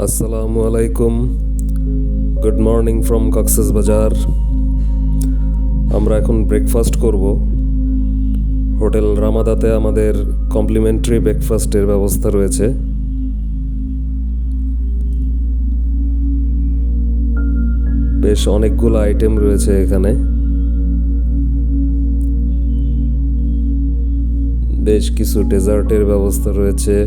আসসালামু আলাইকুম, good morning from Cox's বাজার। আমরা এখন ব্রেকফাস্ট করব। হোটেল রামাদাতে আমাদের কমপ্লিমেন্টারি ব্রেকফাস্টের ব্যবস্থা রয়েছে। বেশ অনেকগুলো আইটেম রয়েছে এখানে। বেশ কিছু ডেজার্টের ব্যবস্থা রয়েছে।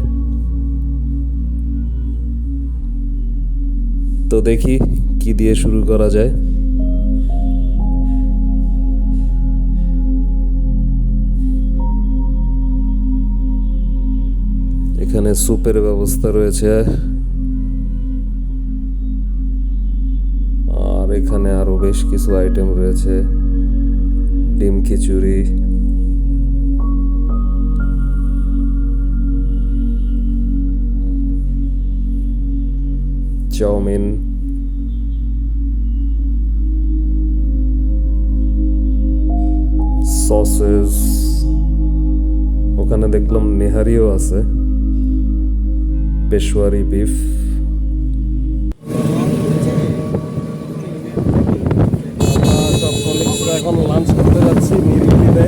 তো দেখি কি দিয়ে শুরু করা যায়। এখানে স্যুপের ব্যবস্থা রয়েছে, আর এখানে আরো বেশ কিছু আইটেম রয়েছে। ডিম খিচুড়ি, চাউমিন, সসেস, ওখানে দেখলাম নেহারিও আছে, পেশোয়ারি বিফ। আমরা সব কলিগসরা এখন লাঞ্চ করতে যাচ্ছি নিরিবিলিতে।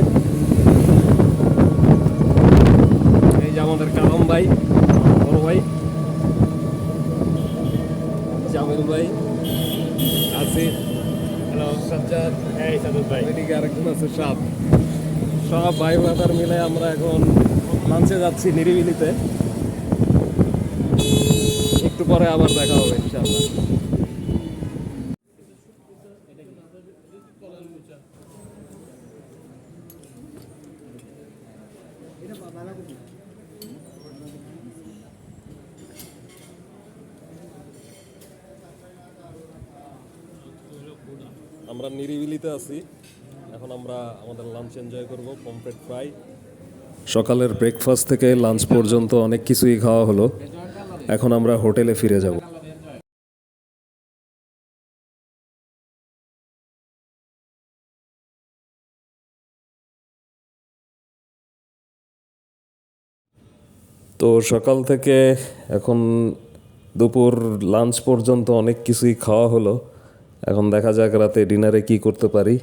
এই যে আমাদের কালাম ভাই, বড় ভাই, জামিল ভাই, আসিফ, হ্যালো সাজ্জাদ, এই সাজ্জাদ ভাই, এদিকে আরেকজন আছে সাপ। সব ভাই ব্রাদার মিলে আমরা এখন লাঞ্চে যাচ্ছি নিরিবিলিতে। একটু পরে আবার দেখা হবে ইনশাআল্লাহ। আমরা নিরিবিলিতে আছি, এখন আমরা আমাদের লাঞ্চ এনজয় করব। পমফ্রেট ফ্রাই, সকালের ব্রেকফাস্ট থেকে লাঞ্চ পর্যন্ত অনেক কিছুই খাওয়া হলো। এখন আমরা হোটেলে ফিরে যাব। তো সকাল থেকে এখন দুপুর লাঞ্চ পর্যন্ত অনেক কিছুই খাওয়া হলো। এখন দেখা যাক রাতে ডিনারে কি করতে পারি।